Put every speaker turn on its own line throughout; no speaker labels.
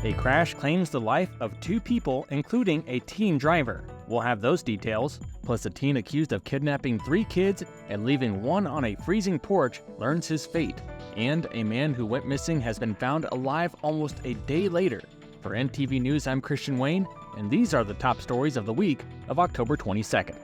A crash claims the life of 2 people, including a teen driver. We'll have those details. Plus, a teen accused of kidnapping 3 kids and leaving one on a freezing porch learns his fate. And a man who went missing has been found alive almost a day later. For NTV News, I'm Christian Wayne, and these are the top stories of the week of October 22nd.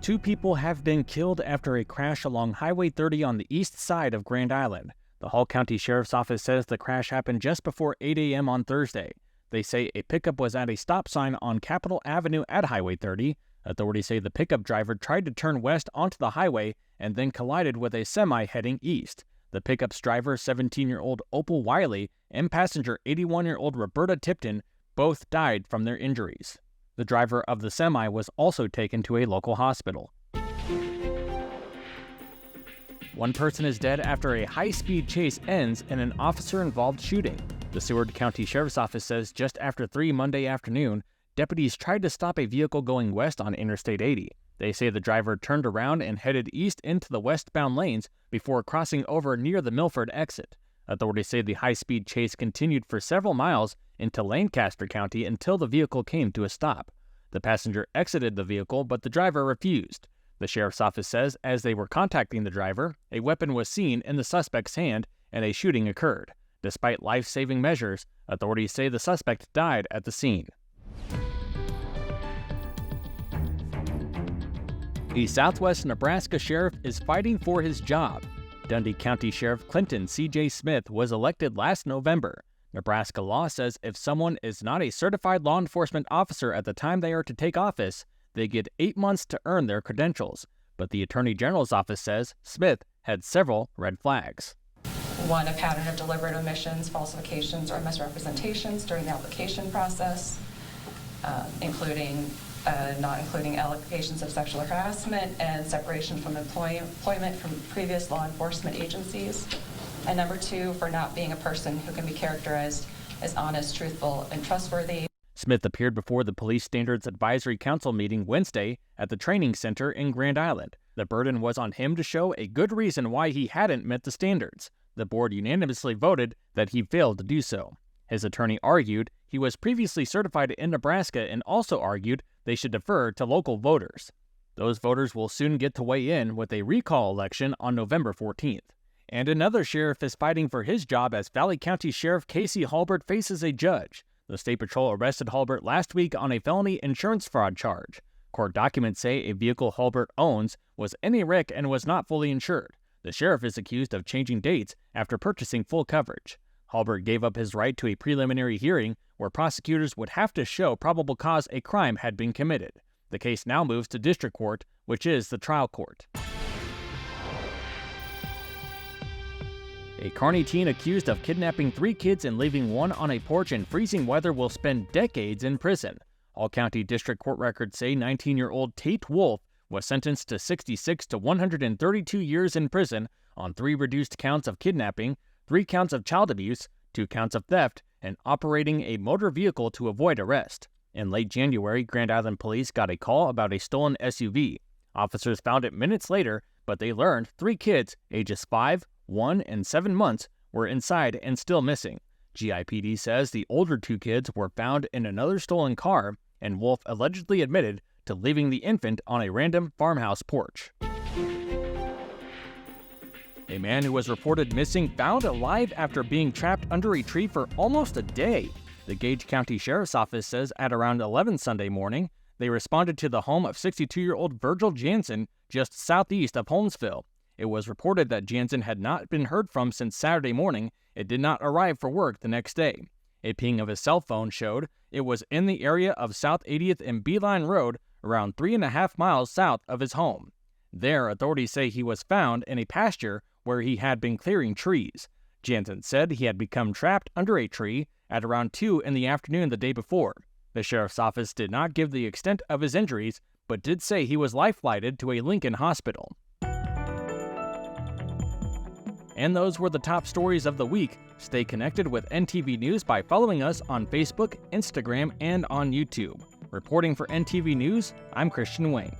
Two people have been killed after a crash along Highway 30 on the east side of Grand Island. The Hall County Sheriff's Office says the crash happened just before 8 a.m. on Thursday. They say a pickup was at a stop sign on Capitol Avenue at Highway 30. Authorities say the pickup driver tried to turn west onto the highway and then collided with a semi heading east. The pickup's driver, 17-year-old Opal Wiley, and passenger, 81-year-old Roberta Tipton, both died from their injuries. The driver of the semi was also taken to a local hospital. One person is dead after a high-speed chase ends in an officer-involved shooting. The Seward County Sheriff's Office says just after 3 Monday afternoon, deputies tried to stop a vehicle going west on Interstate 80. They say the driver turned around and headed east into the westbound lanes before crossing over near the Milford exit. Authorities say the high-speed chase continued for several miles into Lancaster County until the vehicle came to a stop. The passenger exited the vehicle, but the driver refused. The sheriff's office says as they were contacting the driver, a weapon was seen in the suspect's hand and a shooting occurred. Despite life-saving measures, authorities say the suspect died at the scene. A Southwest Nebraska sheriff is fighting for his job. Dundee County Sheriff Clinton C.J. Smith was elected last November. Nebraska law says if someone is not a certified law enforcement officer at the time they are to take office, they get 8 months to earn their credentials. But the Attorney General's office says Smith had several red flags.
1, a pattern of deliberate omissions, falsifications, or misrepresentations during the application process, including not including allegations of sexual harassment and separation from employment from previous law enforcement agencies. And number 2, for not being a person who can be characterized as honest, truthful, and trustworthy.
Smith appeared before the Police Standards Advisory Council meeting Wednesday at the training center in Grand Island. The burden was on him to show a good reason why he hadn't met the standards. The board unanimously voted that he failed to do so. His attorney argued he was previously certified in Nebraska and also argued they should defer to local voters. Those voters will soon get to weigh in with a recall election on November 14th. And another sheriff is fighting for his job as Valley County Sheriff Casey Halbert faces a judge. The State Patrol arrested Halbert last week on a felony insurance fraud charge. Court documents say a vehicle Halbert owns was in a wreck and was not fully insured. The sheriff is accused of changing dates after purchasing full coverage. Halbert gave up his right to a preliminary hearing where prosecutors would have to show probable cause a crime had been committed. The case now moves to district court, which is the trial court. A Kearney teen accused of kidnapping 3 kids and leaving one on a porch in freezing weather will spend decades in prison. All county district court records say 19-year-old Tate Wolf was sentenced to 66 to 132 years in prison on 3 reduced counts of kidnapping, 3 counts of child abuse, 2 counts of theft, and operating a motor vehicle to avoid arrest. In late January, Grand Island police got a call about a stolen SUV. Officers found it minutes later, but they learned 3 kids, ages 5, 1, and 7 months, were inside and still missing. GIPD says the older 2 kids were found in another stolen car, and Wolf allegedly admitted to leaving the infant on a random farmhouse porch. A man who was reported missing found alive after being trapped under a tree for almost a day. The Gage County Sheriff's Office says at around 11 Sunday morning, they responded to the home of 62-year-old Virgil Jansen just southeast of Holmesville. It was reported that Jansen had not been heard from since Saturday morning. It did not arrive for work the next day. A ping of his cell phone showed it was in the area of South 80th and Beeline Road, around 3.5 miles south of his home. There, authorities say he was found in a pasture where he had been clearing trees. Jansen said he had become trapped under a tree at around 2 in the afternoon the day before. The sheriff's office did not give the extent of his injuries, but did say he was life-flighted to a Lincoln hospital. And those were the top stories of the week. Stay connected with NTV News by following us on Facebook, Instagram, and on YouTube. Reporting for NTV News, I'm Christian Wayne.